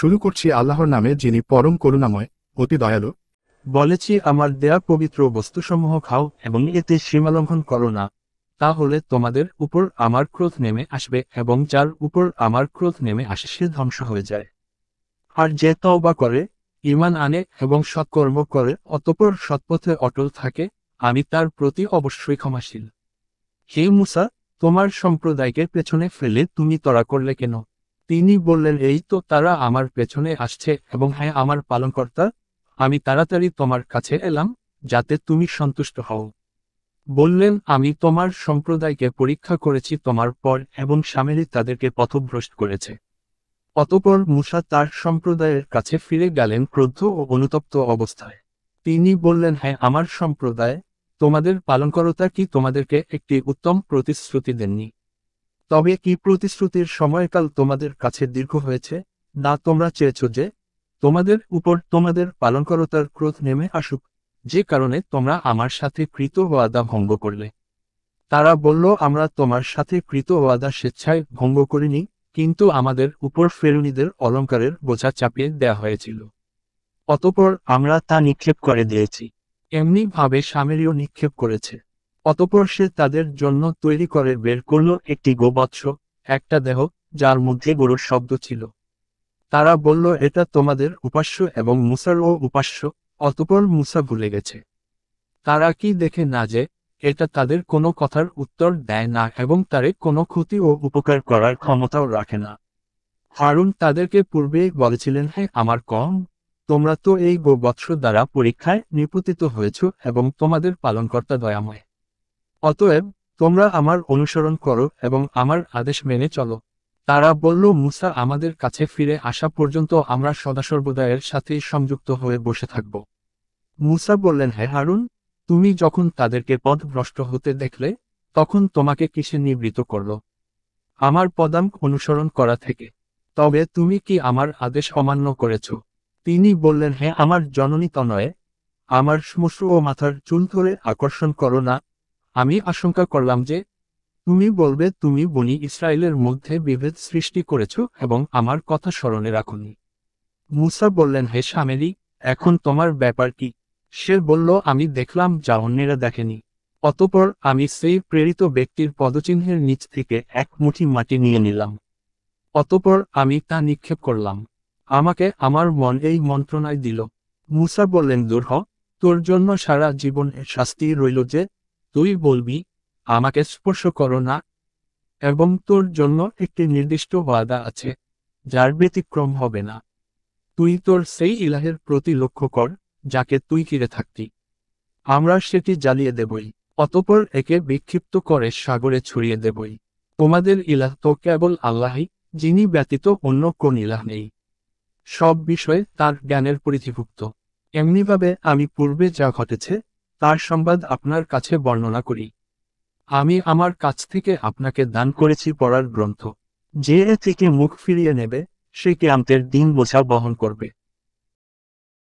শুরু করছি আল্লাহর নামে, যিনি পরম করুণাময়, অতি দয়ালু। বলেছি, আমার দেয়া পবিত্র বস্তুসমূহ খাও এবং এতে সীমালঙ্ঘন করো না, তাহলে তোমাদের উপর আমার ক্রোধ নেমে আসবে এবং যার উপর আমার ক্রোধ নেমে আসে সে ধ্বংস হয়ে যায়। আর যে তওবা করে, ঈমান আনে এবং সৎকর্ম করে অতঃপর সৎপথে অটল থাকে, আমি তার প্রতি অবশ্যই ক্ষমাশীল। হে মূসা, তোমার সম্প্রদায়কে পেছনে ফেলে তুমি তড়া করলে কেন? তিনি বললেন, এই তো তারা আমার পেছনে আসছে এবং হ্যাঁ, আমার পালনকর্তা, আমি তাড়াতাড়ি তোমার কাছে এলাম যাতে তুমি সন্তুষ্ট হও। বললেন, আমি তোমার সম্প্রদায়কে পরীক্ষা করেছি তোমার পর এবং সামেরী তাদেরকে পথভ্রষ্ট করেছে। অতঃপর মূসা তার সম্প্রদায়ের কাছে ফিরে গেলেন ক্রুদ্ধ ও অনুতপ্ত অবস্থায়। তিনি বললেন, হ্যাঁ আমার সম্প্রদায়, তোমাদের পালনকর্তা কি তোমাদেরকে একটি উত্তম প্রতিশ্রুতি দেননি? তবে কি প্রতিশ্রুতির সময়কাল তোমাদের কাছে দীর্ঘ হয়েছে? না, তোমরা চেয়েছ যে তোমাদের উপর তোমাদের পালনকর্তার ক্রোধ নেমে আসুক, যে কারণে তোমরা আমার সাথে কৃত ওয়াদা ভঙ্গ করলে। তারা বলল, আমরা তোমার সাথে কৃত ওয়াদা স্বেচ্ছায় ভঙ্গ করিনি, কিন্তু আমাদের উপর ফেরুনীদের অলঙ্কারের বোঝা চাপিয়ে দেয়া হয়েছিল। অতঃপর আমরা তা নিক্ষেপ করে দিয়েছি। এমনি ভাবে সামেরীয় নিক্ষেপ করেছে। অতঃপর সে তাদের জন্য তৈরি করে বের করল একটি গোবৎস, একটা দেহ, যার মধ্যে গরুর শব্দ ছিল। তারা বলল, এটা তোমাদের উপাস্য এবং মূসারও উপাস্য। অতঃপর মূসা ভুলে গেছে। তারা কি দেখে না যে এটা তাদের কোনো কথার উত্তর দেয় না এবং তারে কোনো ক্ষতি ও উপকার করার ক্ষমতাও রাখে না? হারুন তাদেরকে পূর্বেই বলেছিলেন, হ্যাঁ আমার কওম, তোমরা তো এই গোবৎস দ্বারা পরীক্ষায় নিপতিত হয়েছ এবং তোমাদের পালনকর্তা দয়াময়। অতএব তোমরা আমার অনুসরণ করো এবং আমার আদেশ মেনে চলো। তারা বলল, মূসা আমাদের কাছে ফিরে আসা পর্যন্ত আমরা সদাসর্বদা এর সাথেই সংযুক্ত হয়ে বসে থাকব। মূসা বললেন, হ্যাঁ হারুন, তুমি যখন তাদেরকে পথভ্রষ্ট হতে দেখলে, তখন তোমাকে কিসে নিবৃত্ত করল? আমার পদাঙ্ক অনুসরণ করা থেকে। তবে তুমি কি আমার আদেশ অমান্য করেছ? তিনি বললেন, হ্যাঁ আমার জননী তনয়ে, আমার শ্মশ্রু ও মাথার চুল ধরে আকর্ষণ করো না। আমি আশঙ্কা করলাম যে তুমি বলবে তুমি বনি ইসরায়েলের মধ্যে বিভেদ সৃষ্টি করেছ এবং আমার কথা স্মরণে রাখুনি। মূসা বললেন, হে সামেরী, এখন তোমার ব্যাপার কি? সে বলল, আমি দেখলাম যা অন্যেরা দেখেনি। অতঃপর আমি সেই প্রেরিত ব্যক্তির পদচিহ্নের নিচ থেকে এক মুঠি মাটি নিয়ে নিলাম। অতঃপর আমি তা নিক্ষেপ করলাম। আমাকে আমার মন এই মন্ত্রণায় দিল। মূসা বললেন, দূর হ, তোর জন্য সারা জীবনের শাস্তি রইল যে তুই বলবি, আমাকে স্পর্শ করো না, এবং তোর জন্য একটি নির্দিষ্ট ওয়াদা আছে, যার ব্যতিক্রম হবে না। তুই তোর সেই ইলাহের প্রতি লক্ষ্য কর, যাকে তুই ঘিরে থাকতি। আমরা সেটি জ্বালিয়ে দেবই, অতঃপর একে বিক্ষিপ্ত করে সাগরে ছড়িয়ে দেবই। তোমাদের ইলাহ তো কেবল আল্লাহই, যিনি ব্যতীত অন্য কোন ইলাহ নেই। সব বিষয়ে তার জ্ঞানের পরিধিভুক্ত। এমনিভাবে আমি পূর্বে যা ঘটেছে তার সংবাদ আপনার কাছে বর্ণনা করি। আমি আমার কাছ থেকে আপনাকে দান করেছি পড়ার গ্রন্থ। যে এ থেকে মুখ ফিরিয়ে নেবে, সে কিয়ামতের দিন বোঝা বহন করবে।